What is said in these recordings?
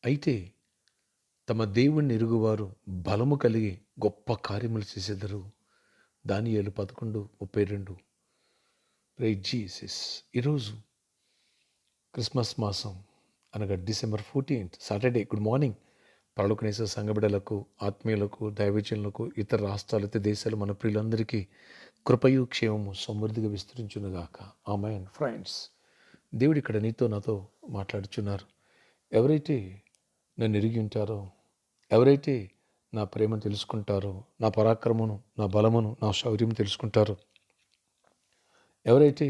అయితే తమ దేవుణ్ణి ఎరుగువారు బలము కలిగి గొప్ప కార్యములు చేసెదరు. దానియేలు 11:32. Praise Jesus. ఈరోజు క్రిస్మస్ మాసం అనగా December 14th Saturday. Good morning. పరలోకనేసే సంఘ బిడ్డలకు, ఆత్మీయులకు, దైవజనులకు, ఇతర రాష్ట్రాలు, ఇతర దేశాలు మన ప్రియులందరికీ కృపయు క్షేమము సమృద్ధిగా విస్తరించునుగాక. ఆమేన్. ఫ్రెండ్స్, దేవుడు ఇక్కడ నీతో నాతో మాట్లాడుచున్నారు. ఎవరైతే నన్ను ఎరిగి ఉంటారో, ఎవరైతే నా ప్రేమను తెలుసుకుంటారో, నా పరాక్రమను, నా బలమును, నా శౌర్యం తెలుసుకుంటారో, ఎవరైతే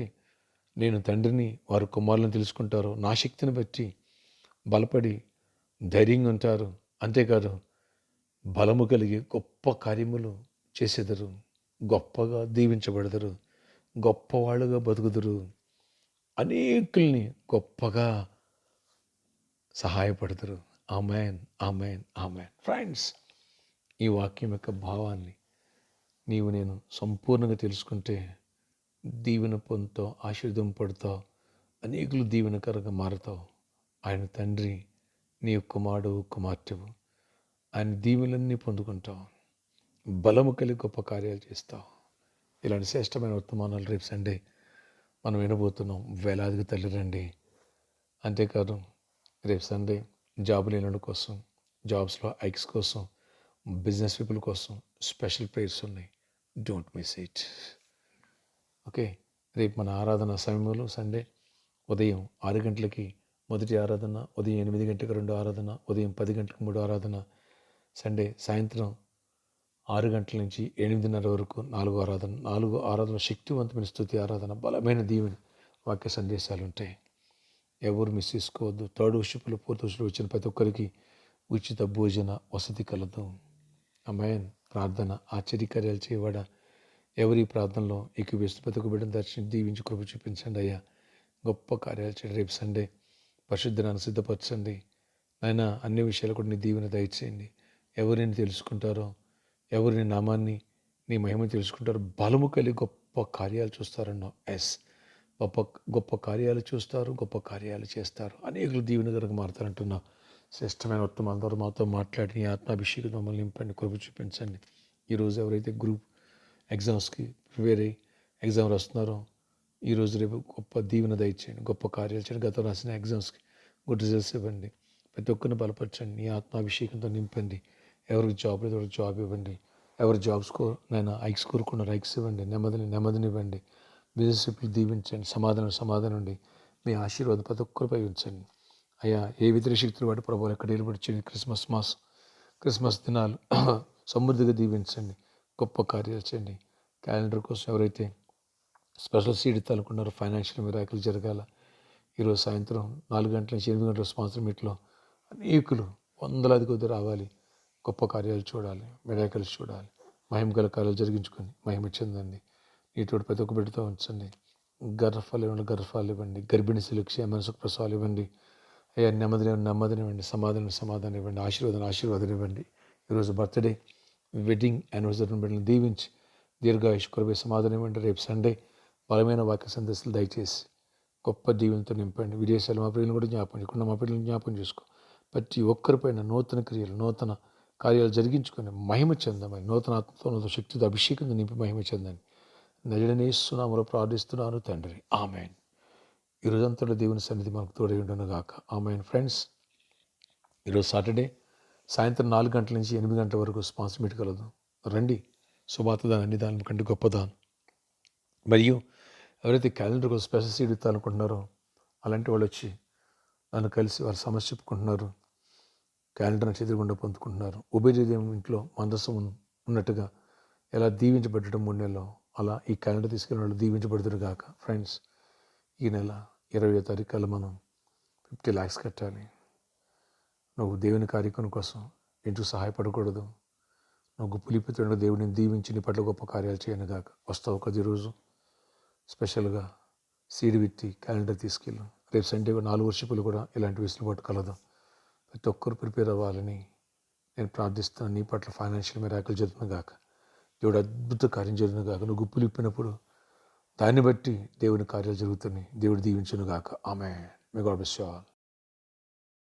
నేను తండ్రిని, వారు కుమారులను తెలుసుకుంటారో, నా శక్తిని బట్టి బలపడి ధైర్యంగా ఉంటారు. అంతేకాదు, బలము కలిగి గొప్ప కార్యములు చేసెదరు, గొప్పగా దీవించబడదరు, గొప్పవాళ్ళుగా బతుకుదురు, అనేకుల్ని గొప్పగా సహాయపడతారు. Amen, amen, amen. ఫ్రెండ్స్, ఈ వాక్యం యొక్క భావాన్ని నీవు నేను సంపూర్ణంగా తెలుసుకుంటే దీవెన పొందుతావు, ఆశీర్వదింపబడతావు, అనేకులు దీవెనకరంగా మారుతావు. ఆయన తండ్రి, నీ కుమారుడు, కుమార్తెవు. ఆయన దీవెనలన్నీ పొందుకుంటావు, బలము కలిగి గొప్ప కార్యాలు చేస్తావు. ఇలాంటి శ్రేష్టమైన వర్తమానాలు రేపు సండే మనం వినబోతున్నాం. వేలాదిగా తల్లి రండి. అంతేకాదు, రేపు సండే జాబ్ లేని కోసం, జాబ్స్లో హైక్స్ కోసం, బిజినెస్ పీపుల్ కోసం స్పెషల్ ప్రేయర్స్ ఉన్నాయి. Don't miss it. ఓకే. రేపు మన ఆరాధన సమయంలో సండే ఉదయం 6 గంటలకి మొదటి ఆరాధన, ఉదయం 8 గంటలకు 2 ఆరాధన, ఉదయం 10 గంటలకు 3 ఆరాధన, సండే సాయంత్రం 6 గంటల నుంచి 8:30 వరకు 4 ఆరాధన. 4 ఆరాధన శక్తివంతమైన స్తుతి ఆరాధన, బలమైన దీవెన వాక్య సందేశాలు ఉంటాయి. ఎవరు మిస్ చేసుకోవద్దు. థర్డ్ వర్షిప్లో, ఫోర్త్ వర్షిప్లో వచ్చిన ప్రతి ఒక్కరికి ఉచిత భోజన వసతి కలదు. ఆమేన్. ప్రార్థన ఆశ్చర్యకార్యాలు చేయవాడా, ఎవరి ప్రార్థనలో ఏకీభవిస్తూ ప్రతి ఒక్క బిడ్డను దర్శించి దీవించి కృప చూపించండి అయ్యా. గొప్ప కార్యాలు చేయండి. రేపు సండే పరిశుద్ధనాన్ని సిద్ధపరచండి నాయన. అన్ని విషయాలు కూడా నీ దీవెన దయచేయండి. ఎవరిని తెలుసుకుంటారో, ఎవరిని నామాన్ని, నీ మహిమ తెలుసుకుంటారో, బలము కలిగి గొప్ప కార్యాలు చూస్తారన్నావు. ఎస్, గొప్ప గొప్ప కార్యాలు చూస్తారు, గొప్ప కార్యాలు చేస్తారు, అనేకులు దీవెనకరంగా మారుతారంటున్నావు. శ్రేష్టమైన ఉత్తమాల ద్వారా మాతో మాట్లాడి నీ ఆత్మాభిషేకం మమ్మల్ని నింపండి, కృప చూపించండి. ఈరోజు ఎవరైతే గ్రూప్ ఎగ్జామ్స్కి ప్రిపేర్ అయ్యి ఎగ్జామ్ రాస్తున్నారో, ఈరోజు రేపు గొప్ప దీవెన దయచేయండి, గొప్ప కార్యాలు చేయండి. గతం రాసిన ఎగ్జామ్స్కి గుడ్ రిజల్ట్స్ ఇవ్వండి. ప్రతి ఒక్కరిని బలపరచండి, నీ ఆత్మాభిషేకంతో నింపండి. ఎవరికి జాబ్ లేదు ఎవరికి జాబ్ ఇవ్వండి. ఎవరు జాబ్స్ నేను హైక్స్ కోరుకున్నారు, హైక్స్ ఇవ్వండి. నెమ్మదిని ఇవ్వండి. బిజినెస్ పీపుల్ దీవించండి. సమాధానం ఉండి మీ ఆశీర్వాదం ప్రతి ఒక్కరిపై ఉంచండి అయ్యా. ఏ వ్యతిరేక శక్తులు వాటి ప్రభావం ఎక్కడ నిలబడిచండి. క్రిస్మస్ దినాలు సమృద్ధిగా దీవించండి, గొప్ప కార్యాలు చేయండి. క్యాలెండర్ కోసం ఎవరైతే స్పెషల్ సీడ్ ఇవ్వాలనుకున్నారో, ఫైనాన్షియల్ మిరాకిల్ జరగాల. ఈరోజు సాయంత్రం 4 గంటల నుంచి 8 గంటల స్పాన్సర్ మీట్లో అనేకులు వందలాది కొద్ది రావాలి, గొప్ప కార్యాలు చూడాలి, మిరాకిల్స్ చూడాలి. మహిమ గల కార్యాలు జరిగించుకొని మహిమ చెందండి. నీతోటి ప్రతి ఒక్క బిడ్డతో ఉంచండి. గర్భఫాలు ఇవ్వండి. గర్భిణీ స్త్రీలకు క్షేమ సుఖ ప్రసవాలు ఇవ్వండి అయ్యా. నెమ్మదినివ్వండి. సమాధానం ఇవ్వండి. ఆశీర్వాదం ఇవ్వండి. ఈరోజు బర్త్డే, వెడ్డింగ్ యానివర్సరీ బిడ్డలను దీవించి దీర్ఘాయుష్ కృపే సమాధానం ఇవ్వండి. రేపు సండే బలమైన వాక్య సందేశాలు దయచేసి గొప్ప దీవెనతో నింపండి. విదేశాలు మా పిల్లలను కూడా జ్ఞాపకం చేసుకున్న మా పిల్లలను జ్ఞాపకం చేసుకో. ప్రతి ఒక్కరిపైన నూతన క్రియలు, నూతన కార్యాలు జరిగించుకొని మహిమ చెందమని, నూతన ఆత్మతో, నూతన శక్తితో అభిషేకంతో నింపి మహిమ చెందని నజరేయునామములో ప్రార్థిస్తున్నాను తండ్రి. ఆమెన్. ఈరోజంతలో దేవుని సన్నిధి మనకు తోడై ఉండును గాక. ఆమెన్. ఫ్రెండ్స్, ఈరోజు సాటర్డే సాయంత్రం 4 గంటల నుంచి 8 గంటల వరకు స్పాన్సర్ మీట్ కలదు. రండి. శుభార్తదానం అన్ని దానం కంటే గొప్పదానం. మరియు ఎవరైతే క్యాలెండర్ కోసం స్పెషల్ సీడ్ ఇవ్వాలనుకుంటున్నారో అలాంటి వాళ్ళు వచ్చి నన్ను కలిసి వారి సమస్య చెప్పుకుంటున్నారు. క్యాలెండర్ని చేతిగుండా పొందుకుంటున్నారు. ఉభయదేవం ఇంట్లో మందసం ఉన్నట్టుగా ఎలా దీవించబడ్డడం 3 నెలల్లో, అలా ఈ క్యాలెండర్ తీసుకెళ్ళిన వాళ్ళు దీవించబడుతున్నారు గాక. ఫ్రెండ్స్, ఈ నెల 20వ తారీఖు కల్లా మనం 50 lakhs కట్టాలి. నువ్వు దేవుని కార్యక్రమం కోసం ఇంటికి సహాయపడకూడదు. నువ్వు పులిపితున్న దేవుడిని దీవించి నీ పట్ల గొప్ప కార్యాలు చేయను గాక. వస్తావు కొద్ది రోజు స్పెషల్గా సీడ్ విత్తి క్యాలెండర్ తీసుకెళ్ళు. రేపు సండే 4 వర్షిపులు కూడా ఇలాంటి వెసులుబాటు కలదు. ప్రతి ఒక్కరు ప్రిపేర్ అవ్వాలని నేను ప్రార్థిస్తున్నాను. నీ పట్ల ఫైనాన్షియల్ మిరాకిల్ జరుగుతుంది గాక. దేవుడు అద్భుత కార్యం జరుగుతుంది గాక. నువ్వు గుప్పులు ఇప్పినప్పుడు దాన్ని బట్టి దేవుని కార్యాలు జరుగుతున్నాయి. దేవుడు దీవించును గాక. ఆమేన్. May God bless you all.